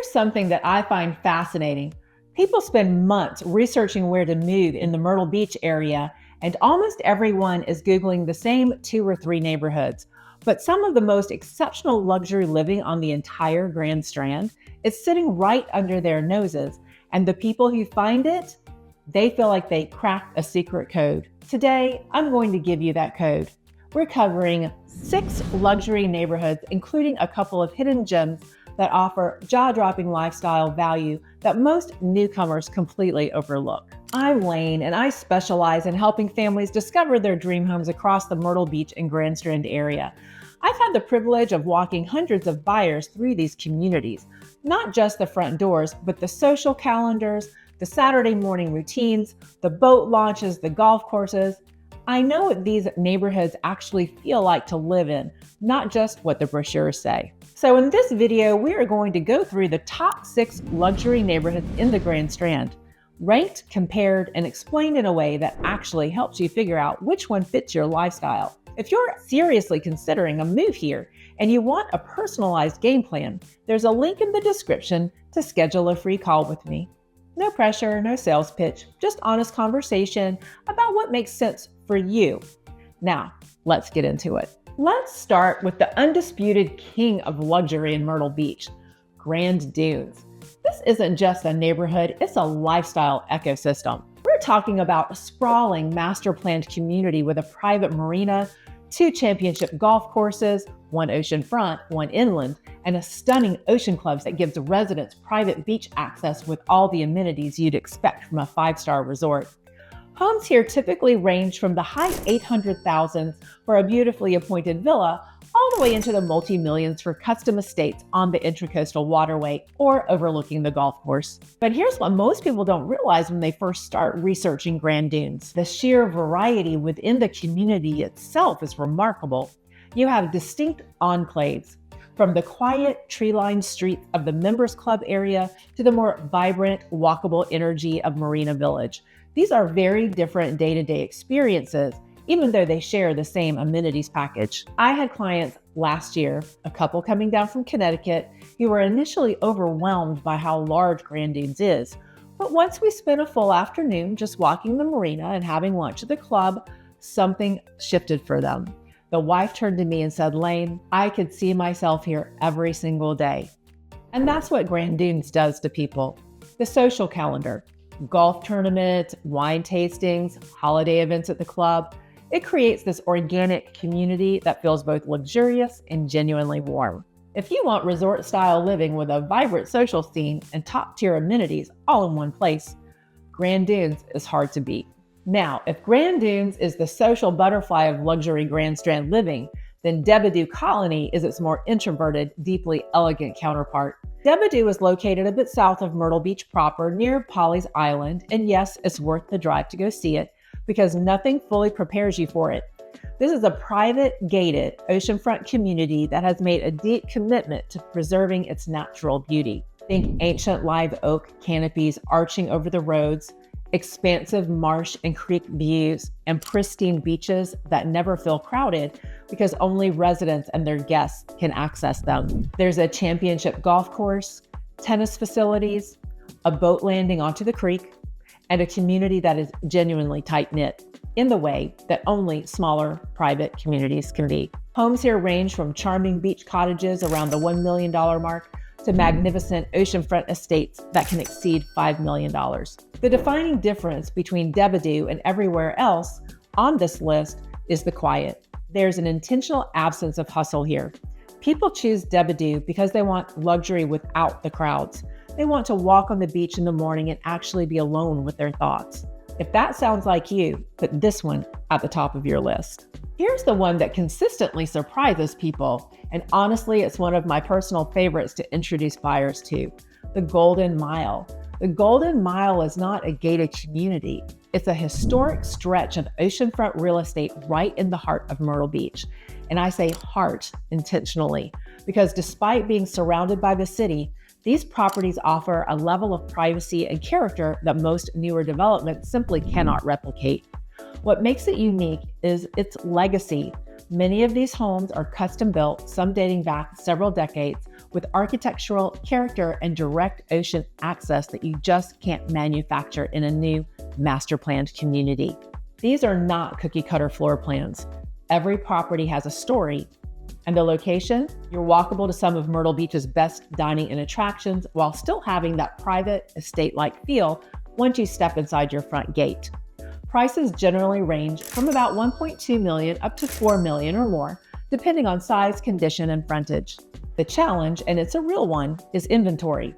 Here's something that I find fascinating. People spend months researching where to move in the Myrtle Beach area, and almost everyone is Googling the same 2 or 3 neighborhoods. But some of the most exceptional luxury living on the entire Grand Strand is sitting right under their noses, and the people who find it, they feel like they cracked a secret code. Today, I'm going to give you that code. We're covering 6 luxury neighborhoods, including a couple of hidden gems that offer jaw-dropping lifestyle value that most newcomers completely overlook. I'm Layne, and I specialize in helping families discover their dream homes across the Myrtle Beach and Grand Strand area. I've had the privilege of walking hundreds of buyers through these communities, not just the front doors, but the social calendars, the Saturday morning routines, the boat launches, the golf courses. I know what these neighborhoods actually feel like to live in, not just what the brochures say. So in this video, we are going to go through the top 6 luxury neighborhoods in the Grand Strand, ranked, compared, and explained in a way that actually helps you figure out which one fits your lifestyle. If you're seriously considering a move here and you want a personalized game plan, there's a link in the description to schedule a free call with me. No pressure, no sales pitch, just honest conversation about what makes sense for you. Now, let's get into it. Let's start with the undisputed king of luxury in Myrtle Beach, Grand Dunes. This isn't just a neighborhood, it's a lifestyle ecosystem. We're talking about a sprawling master-planned community with a private marina, 2 championship golf courses, 1 oceanfront, 1 inland, and a stunning ocean club that gives residents private beach access with all the amenities you'd expect from a 5-star resort. Homes here typically range from the high 800,000s for a beautifully appointed villa all the way into the multi-millions for custom estates on the Intracoastal Waterway or overlooking the golf course. But here's what most people don't realize when they first start researching Grand Dunes. The sheer variety within the community itself is remarkable. You have distinct enclaves, from the quiet tree-lined streets of the Members Club area to the more vibrant, walkable energy of Marina Village. These are very different day-to-day experiences, even though they share the same amenities package. I had clients last year, a couple coming down from Connecticut, who were initially overwhelmed by how large Grand Dunes is. But once we spent a full afternoon just walking the marina and having lunch at the club, something shifted for them. The wife turned to me and said, "Layne, I could see myself here every single day." And that's what Grand Dunes does to people. The social calendar, golf tournaments, wine tastings, holiday events at the club. It creates this organic community that feels both luxurious and genuinely warm. If you want resort-style living with a vibrant social scene and top-tier amenities all in one place, Grand Dunes is hard to beat. Now, if Grand Dunes is the social butterfly of luxury Grand Strand living, then DeBordieu Colony is its more introverted, deeply elegant counterpart. DeBordieu is located a bit south of Myrtle Beach proper, near Pawleys Island, and yes, it's worth the drive to go see it, because nothing fully prepares you for it. This is a private, gated, oceanfront community that has made a deep commitment to preserving its natural beauty. Think ancient live oak canopies arching over the roads, expansive marsh and creek views, and pristine beaches that never feel crowded because only residents and their guests can access them. There's a championship golf course, tennis facilities, a boat landing onto the creek, and a community that is genuinely tight-knit in the way that only smaller private communities can be. Homes here range from charming beach cottages around the $1 million mark to magnificent oceanfront estates that can exceed $5 million. The defining difference between DeBordieu and everywhere else on this list is the quiet. There's an intentional absence of hustle here. People choose DeBordieu because they want luxury without the crowds. They want to walk on the beach in the morning and actually be alone with their thoughts. If that sounds like you, put this one at the top of your list. Here's the one that consistently surprises people, and honestly, it's one of my personal favorites to introduce buyers to, the Golden Mile. The Golden Mile is not a gated community. It's a historic stretch of oceanfront real estate right in the heart of Myrtle Beach. And I say heart intentionally, because despite being surrounded by the city, these properties offer a level of privacy and character that most newer developments simply cannot replicate. What makes it unique is its legacy. Many of these homes are custom built, some dating back several decades, with architectural character and direct ocean access that you just can't manufacture in a new master planned community. These are not cookie cutter floor plans. Every property has a story. And the location, you're walkable to some of Myrtle Beach's best dining and attractions while still having that private estate-like feel once you step inside your front gate. Prices generally range from about $1.2 million up to $4 million or more, depending on size, condition, and frontage. The challenge, and it's a real one, is inventory.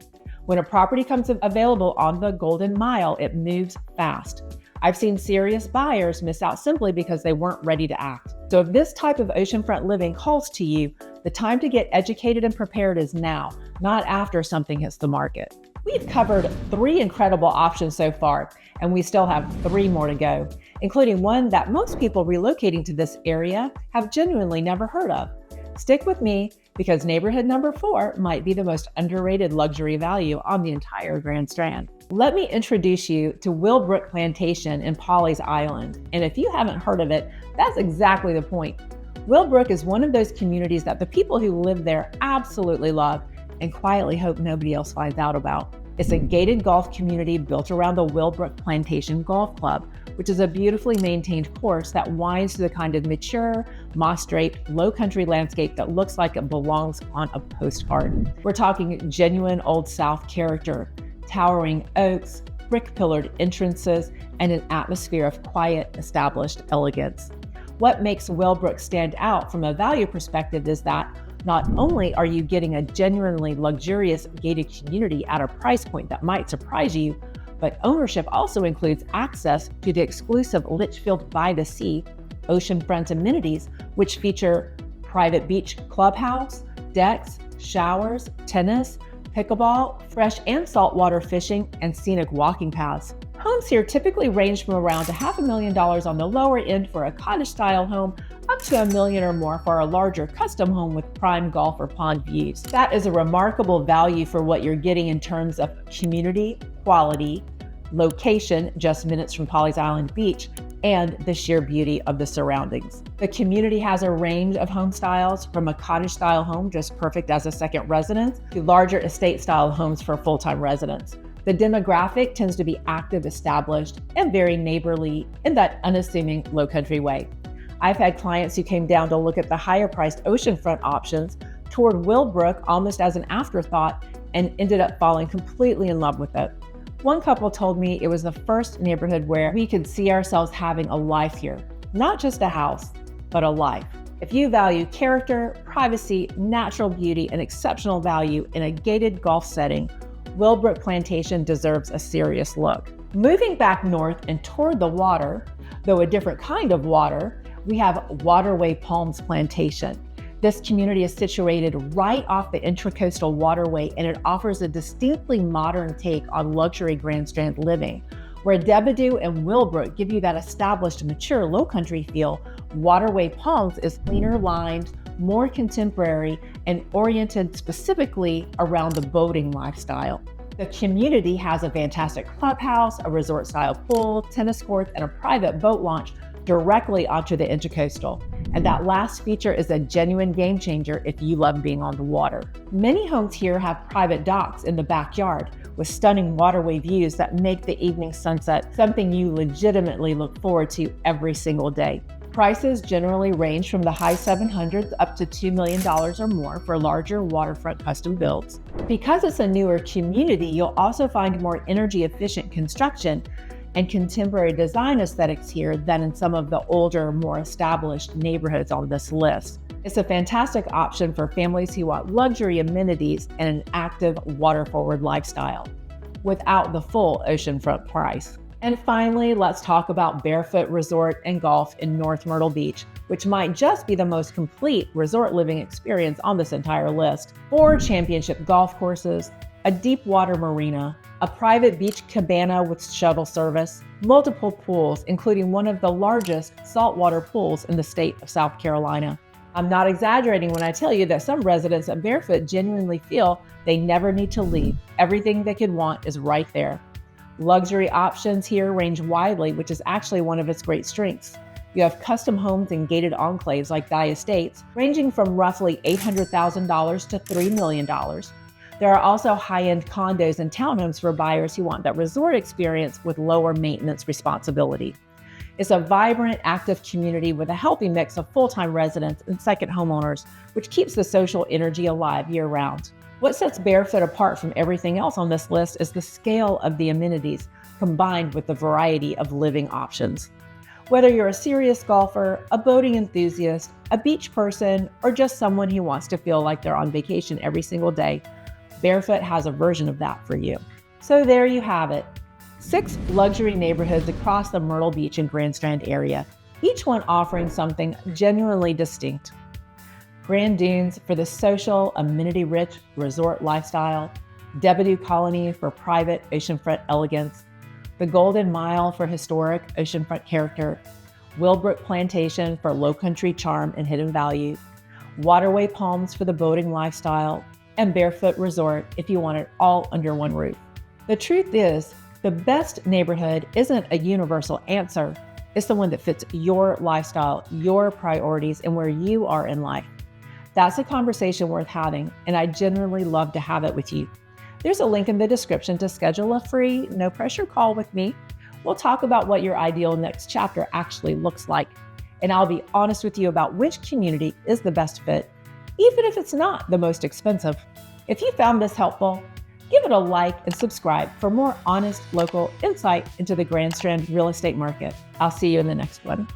When a property comes available on the Golden Mile, it moves fast. I've seen serious buyers miss out simply because they weren't ready to act. So if this type of oceanfront living calls to you, the time to get educated and prepared is now, not after something hits the market. We've covered 3 incredible options so far, and we still have 3 more to go, including one that most people relocating to this area have genuinely never heard of. Stick with me because neighborhood number 4 might be the most underrated luxury value on the entire Grand Strand. Let me introduce you to Willbrook Plantation in Pawleys Island. And if you haven't heard of it, that's exactly the point. Willbrook is one of those communities that the people who live there absolutely love and quietly hope nobody else finds out about. It's a gated golf community built around the Willbrook Plantation Golf Club, which is a beautifully maintained course that winds to the kind of mature, moss-draped, Lowcountry landscape that looks like it belongs on a postcard. We're talking genuine Old South character, towering oaks, brick-pillared entrances, and an atmosphere of quiet, established elegance. What makes Willbrook stand out from a value perspective is that not only are you getting a genuinely luxurious gated community at a price point that might surprise you, but ownership also includes access to the exclusive Litchfield by the Sea oceanfront amenities, which feature private beach clubhouse, decks, showers, tennis, pickleball, fresh and saltwater fishing, and scenic walking paths. Homes here typically range from around $500,000 on the lower end for a cottage-style home up to $1 million or more for a larger custom home with prime golf or pond views. That is a remarkable value for what you're getting in terms of community, quality, location, just minutes from Pawleys Island Beach, and the sheer beauty of the surroundings. The community has a range of home styles, from a cottage-style home just perfect as a second residence to larger estate-style homes for full-time residents. The demographic tends to be active, established, and very neighborly in that unassuming Lowcountry way. I've had clients who came down to look at the higher-priced oceanfront options, toured Willbrook almost as an afterthought, and ended up falling completely in love with it. One couple told me it was the first neighborhood where we could see ourselves having a life here, not just a house, but a life. If you value character, privacy, natural beauty, and exceptional value in a gated golf setting, Willbrook Plantation deserves a serious look. Moving back north and toward the water, though a different kind of water, we have Waterway Palms Plantation. This community is situated right off the Intracoastal Waterway, and it offers a distinctly modern take on luxury Grand Strand living. Where DeBordieu and Willbrook give you that established, mature Lowcountry feel, Waterway Palms is cleaner lined, more contemporary, and oriented specifically around the boating lifestyle. The community has a fantastic clubhouse, a resort-style pool, tennis courts, and a private boat launch directly onto the Intracoastal. And that last feature is a genuine game changer if you love being on the water. Many homes here have private docks in the backyard with stunning waterway views that make the evening sunset something you legitimately look forward to every single day. Prices generally range from the high 700s up to $2 million or more for larger waterfront custom builds. Because it's a newer community, you'll also find more energy efficient construction and contemporary design aesthetics here than in some of the older, more established neighborhoods on this list. It's a fantastic option for families who want luxury amenities and an active, water-forward lifestyle without the full oceanfront price. And finally, let's talk about Barefoot Resort and Golf in North Myrtle Beach, which might just be the most complete resort living experience on this entire list. 4 championship golf courses, a deep water marina, a private beach cabana with shuttle service, multiple pools, including one of the largest saltwater pools in the state of South Carolina. I'm not exaggerating when I tell you that some residents at Barefoot genuinely feel they never need to leave. Everything they could want is right there. Luxury options here range widely, which is actually one of its great strengths. You have custom homes and gated enclaves like Dye Estates, ranging from roughly $800,000 to $3 million. There are also high-end condos and townhomes for buyers who want that resort experience with lower maintenance responsibility. It's a vibrant, active community with a healthy mix of full-time residents and second homeowners, which keeps the social energy alive year-round. What sets Barefoot apart from everything else on this list is the scale of the amenities, combined with the variety of living options. Whether you're a serious golfer, a boating enthusiast, a beach person, or just someone who wants to feel like they're on vacation every single day, Barefoot has a version of that for you. So there you have it. 6 luxury neighborhoods across the Myrtle Beach and Grand Strand area, each one offering something genuinely distinct. Grand Dunes for the social, amenity-rich resort lifestyle, DeBordieu Colony for private oceanfront elegance, the Golden Mile for historic oceanfront character, Willbrook Plantation for Lowcountry charm and hidden value, Waterway Palms for the boating lifestyle, and Barefoot Resort if you want it all under one roof. The truth is, the best neighborhood isn't a universal answer. It's the one that fits your lifestyle, your priorities, and where you are in life. That's a conversation worth having, and I genuinely love to have it with you. There's a link in the description to schedule a free, no pressure call with me. We'll talk about what your ideal next chapter actually looks like, and I'll be honest with you about which community is the best fit, even if it's not the most expensive. If you found this helpful, give it a like and subscribe for more honest local insight into the Grand Strand real estate market. I'll see you in the next one.